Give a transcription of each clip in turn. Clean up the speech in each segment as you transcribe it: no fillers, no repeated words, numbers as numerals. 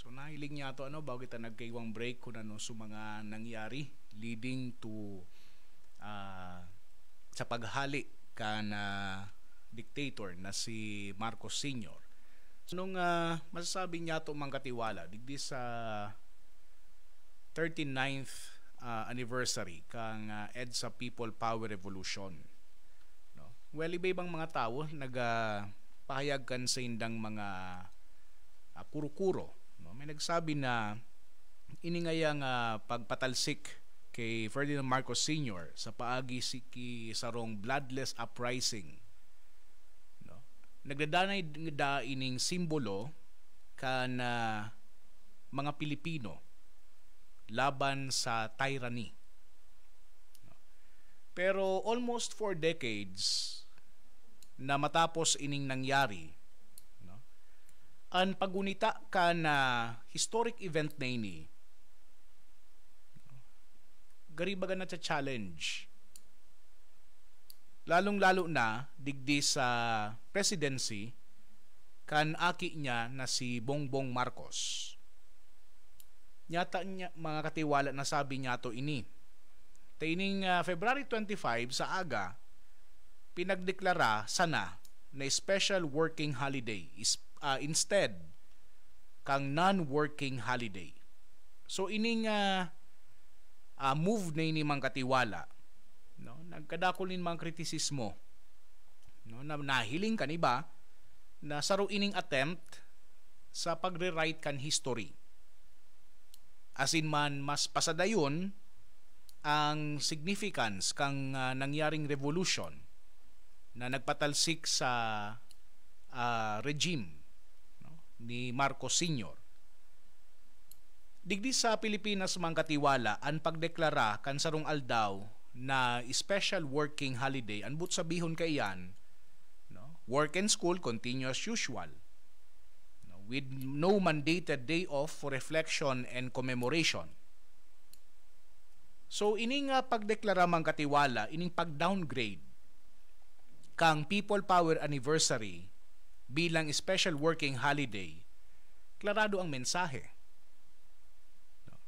So nahiling niya to bago kita nagkaywang break kung ano sa mga nangyari leading to sa paghali ka na dictator na si Marcos Sr. So nung masasabi niya to mang katiwala digdi sa 39th anniversary kang EDSA People Power Revolution. No? Well, iba-ibang mga tao nagpahayag kan sa indang mga kuro-kuro. No? May nagsabi na iningayang pagpatalsik kay Ferdinand Marcos Sr. sa paagi sarong bloodless uprising. No? Nagdadanay da ining simbolo kan mga Pilipino laban sa tyranny. No? Pero almost 4 decades na matapos ining nangyari, no? Ang pagunita ka na historic event na ini, no? Garibaga na sa challenge. Lalong-lalo na digdi sa presidency kan aki niya na si Bongbong Marcos. Nyata niya, mga katiwala, na sabi niya to ini. Taining February 25 sa aga, pinagdeklara sana na special working holiday instead kang non-working holiday. So ining move na ini mga katiwala, no? Nagkadakulin mga kritisismo, no? Na nahiling kaniba na saro ining attempt sa pagre-write kan history. Asin man mas pasadayon ang significance kang nangyaring revolution na nagpatalsik sa regime, no, ni Marcos Sr. Digdi sa Pilipinas mga katiwala ang pagdeklara kan sarong aldaw na special working holiday anbut sabihon kaiyan, no, work and school continue as usual, with no mandated day off for reflection and commemoration. So ining pagdeklara mang katiwala, ining pag-downgrade kang People Power Anniversary bilang special working holiday, klarado ang mensahe, no?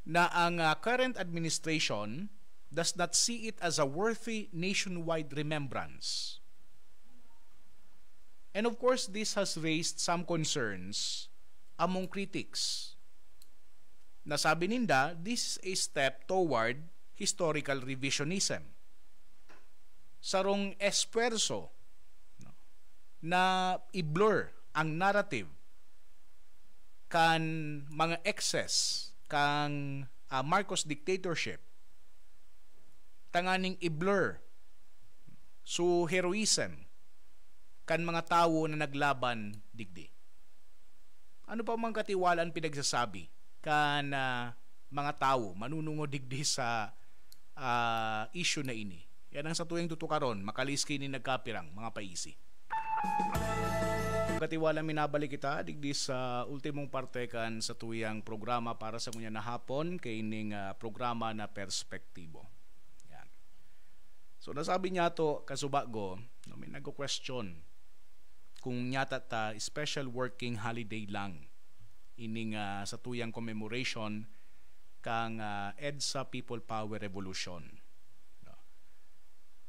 Na ang current administration does not see it as a worthy nationwide remembrance. And of course, this has raised some concerns among critics. Nasabi ninda, this is a step toward historical revisionism. Sarong espuerso, no, na i-blur ang narrative kan mga excess kang Marcos dictatorship. Tanganing i-blur so heroism kan mga tao na naglaban digdi. Ano pa mang katiwalaan pinagsasabi kan mga tao manunungo digdi sa issue na ini? Yan ang sa tuwing tutukaron, makaliski ni nagkapirang mga paisi. Katiwala minabalik kita digdi sa ultimong parte kan sa tuyang programa para sa kunya na hapon kay ining programa na Perspektibo. Yan. So nasabi niya to kasubago, no, may nagko-question kung nyata ta special working holiday lang ining sa tuyang commemoration kang EDSA People Power Revolution. No.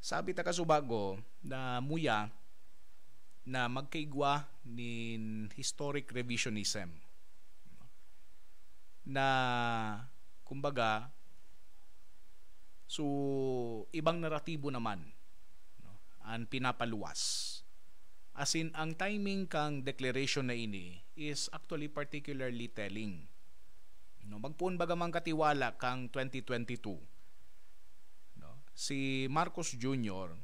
Sabi ta kasubago na muya na magkaigwa nin historic revisionism, no, na kumbaga so ibang naratibo naman, no, ang pinapaluwas. As in, ang timing kang declaration na ini is actually particularly telling. No, magpuon baga mang katiwala kang 2022. No, si Marcos Jr.,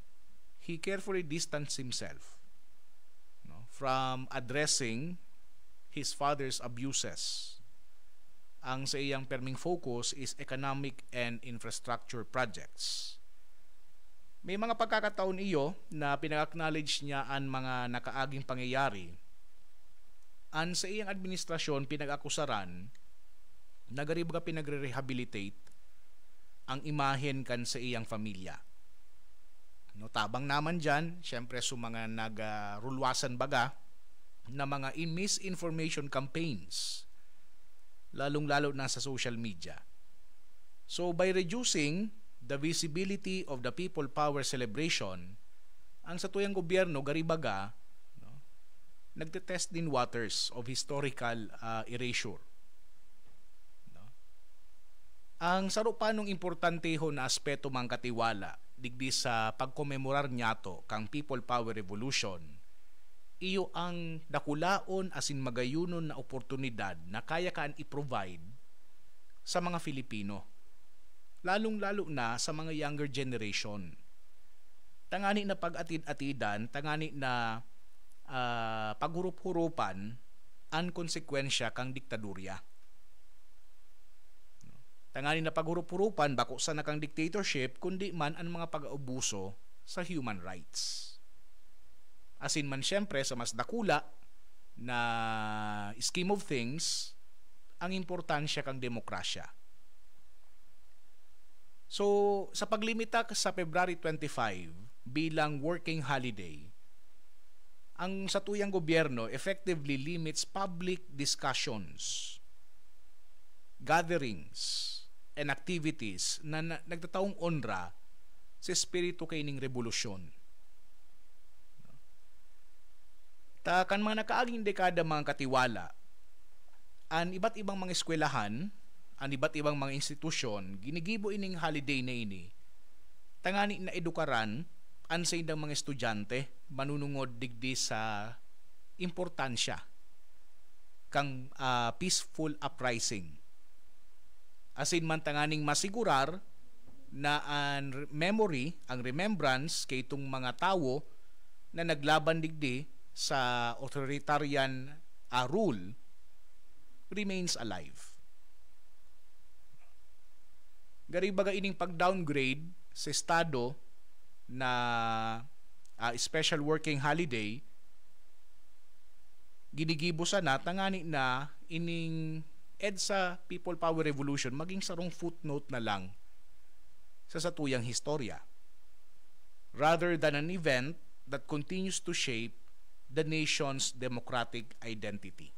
he carefully distanced himself, no, from addressing his father's abuses. Ang sa iyang perming focus is economic and infrastructure projects. May mga pagkakataon iyo na pinag-acknowledge niya ang mga nakaaging pangyayari. Ang sa iyang administrasyon pinag-akusaran, nagaribaga pinagre-rehabilitate ang imahen kan sa iyang pamilya. No, tabang naman dyan, syempre sa mga nagrulwasan baga na mga misinformation campaigns lalong-lalo na sa social media. So by reducing the visibility of the people power celebration, ang satuyang gobyerno garibaga nagte-test din waters of historical erasure. Ang sarupanong importante ho na aspeto mang katiwala digdi sa pagkomemorar niyato kang People Power Revolution, iyo ang dakulaon asin magayunon na oportunidad na kaya kaan i-provide sa mga Filipino, lalong-lalo na sa mga younger generation. Tangani na pag-atid-atidan, tangani na paghurup-hurupan ang konsekwensya kang diktadurya. Tangani na paghurup-hurupan bako sa nakang dictatorship kundi man ang mga pag-aubuso sa human rights. Asin man syempre sa mas dakula na scheme of things, ang importansya kang demokrasya. So, sa paglimita sa February 25 bilang working holiday, ang satuyang gobyerno effectively limits public discussions, gatherings, and activities na nagtataong onra sa espiritu kaining revolusyon. Kan mga nakaaging dekada mga katiwala, ang iba't ibang mga eskwelahan, ang iba't ibang mga institusyon, ginigibo ining holiday na ini, tangani na edukaran, an sa indang mga estudyante, manunungod digdi sa importansya kang peaceful uprising. Asin man tanganing masigurar na ang memory, ang remembrance kay itong mga tao na naglaban digdi sa authoritarian rule remains alive. Garibaga ining pag-downgrade sa estado na special working holiday, ginigibo sana tangani na ining EDSA People Power Revolution maging sarong footnote na lang sa satuyang historya, rather than an event that continues to shape the nation's democratic identity.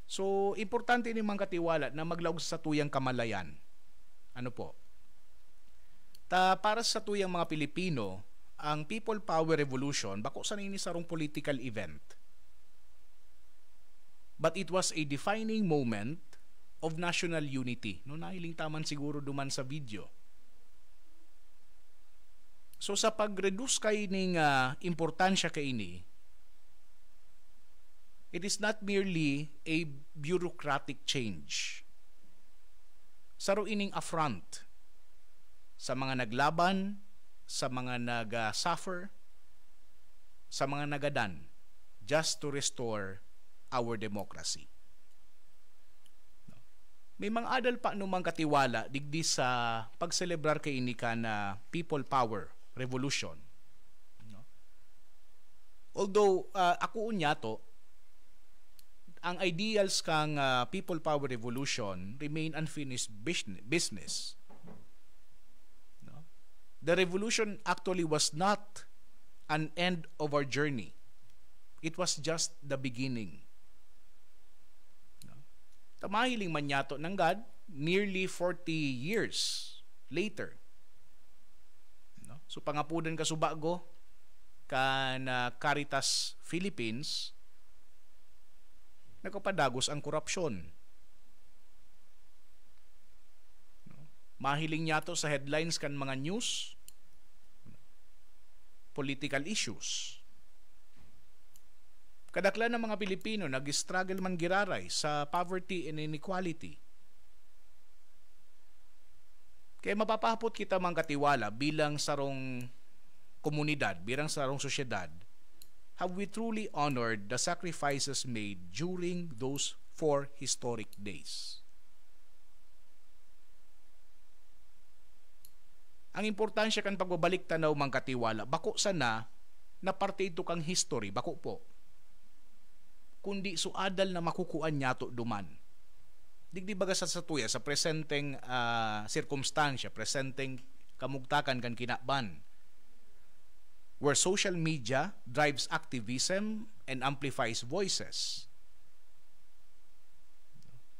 So, importante ni mga katiwala na maglaog sa tuyang kamalayan. Ano po? Para sa tuyang mga Pilipino, ang People Power Revolution, bako sa nini sarong political event. But it was a defining moment of national unity. No, nahiling taman siguro duman sa video. So sa pag-reduce kay ning importansya kay ini, it is not merely a bureaucratic change. Saro ining affront sa mga naglaban, sa mga nag-suffer, sa mga nagadan, just to restore our democracy. May mga adal pa numang katiwala digdi sa pagselebrar kay ini ka na People Power Revolution. Although ako unya to, ang ideals kang People Power Revolution remain unfinished business. The revolution actually was not an end of our journey. It was just the beginning. Tamahiling man yato ng God, nearly 40 years later. So pangapudan ka subago kan Caritas Philippines, nagkapadagos ang korupsyon. Mahiling yato sa headlines kan mga news, political issues. Kadaklan ng mga Pilipino nag-struggle man giraray sa poverty and inequality. Kaya mapapahapot kita mga katiwala bilang sarong komunidad, bilang sarong sosyedad, have we truly honored the sacrifices made during those 4 historic days? Ang importansya kan pagbabalik tanaw mga katiwala, bako sana na parte ito kang history, bako po, kundi suadal na makukuan nyato duman. Digdi baga sa satuya, sa presenteng circumstansya, presenteng kamugtakan kan kinakban, where social media drives activism and amplifies voices.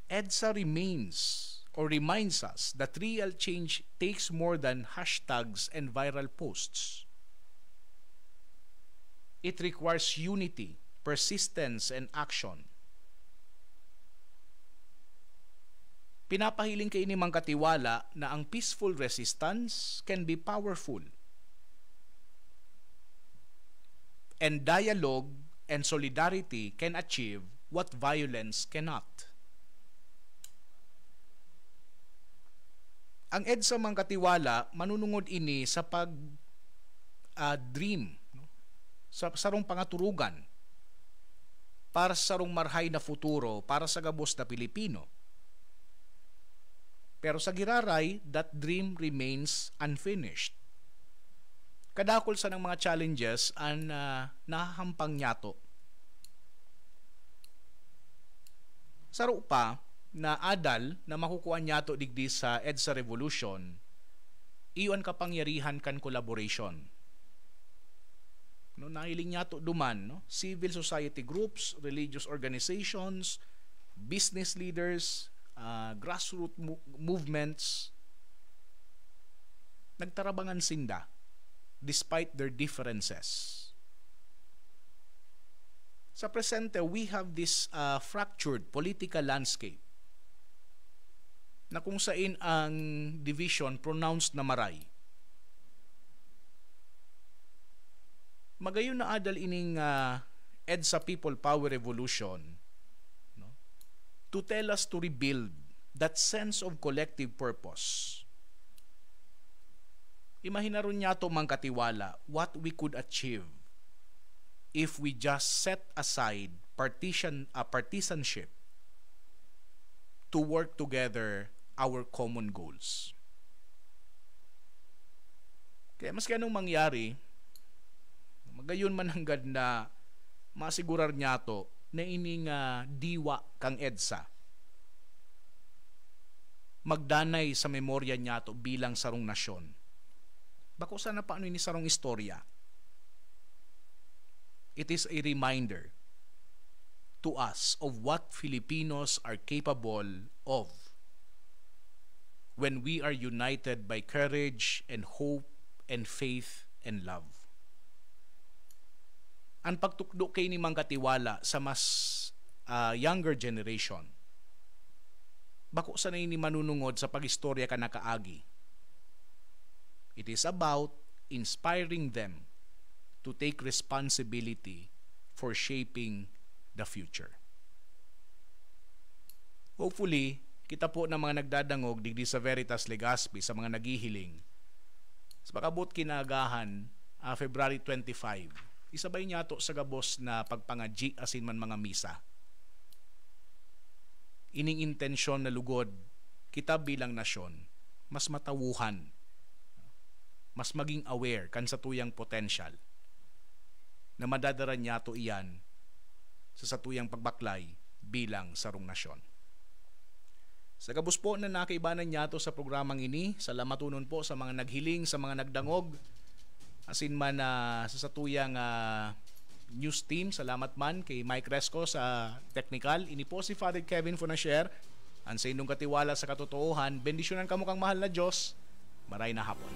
EDSA remains or reminds us that real change takes more than hashtags and viral posts. It requires unity, persistence, and action. Pinapahiling kay inimang katiwala na ang peaceful resistance can be powerful. And dialogue and solidarity can achieve what violence cannot. Ang EDSA mang katiwala manunungod ini sa pag dream, no? Sa sarong pangaturugan para sa sarong marhay na futuro para sa gabos na Pilipino. Pero sa giraray, that dream remains unfinished. Kadakol sa ng mga challenges ang nahahampang nyato. Saro pa na adal na makukuha nyato digdi sa EDSA Revolution, iyon kapangyarihan kan collaboration. No, nahiling nyato duman, no? Civil society groups, religious organizations, business leaders, grassroots movements, nagtarabangan sinda despite their differences. Sa presente, we have this fractured political landscape na kung saan ang division pronounced na maray. Magayon na adal ining EDSA People Power Revolution, no? To tell us to rebuild that sense of collective purpose. Imahinaron niya to mang katiwala what we could achieve if we just set aside partisanship to work together our common goals. Kaya maski anong mangyari, magayon man hanggang na masigurar niya to na ining diwa kang EDSA magdanay sa memorya niya to bilang sarong nasyon. Bako sana paano ini sarong istorya. It is a reminder to us of what Filipinos are capable of when we are united by courage and hope and faith and love. Ang pagtukdo kay ni mang katiwala sa mas younger generation, bako sa na ini manunungod sa pagistorya ka nakaagi. It is about inspiring them to take responsibility for shaping the future. Hopefully, kita po ng mga nagdadangog digdi sa Veritas Legazpi sa mga naghihiling. Sa pakabot kinagahan, February 25, isabay niya to sa gabos na pagpangadji asin man mga misa. Ining intensyon na lugod, kita bilang nasyon, mas matawuhan, mas maging aware kan sa tuyang potential na madadara niya to iyan sa satuyang pagbaklay bilang sarong nasyon. Sa gabos po na nakaibanan niya to sa programang ini, salamatunon po sa mga naghiling, sa mga nagdangog, asin man sa satuyang news team. Salamat man kay Mike Resco sa technical. Ini po si Father Kevin Funashare. Ang sa inyong katiwala sa katotoohan, bendisyonan kamo kang mahal na Diyos. Maray na hapon.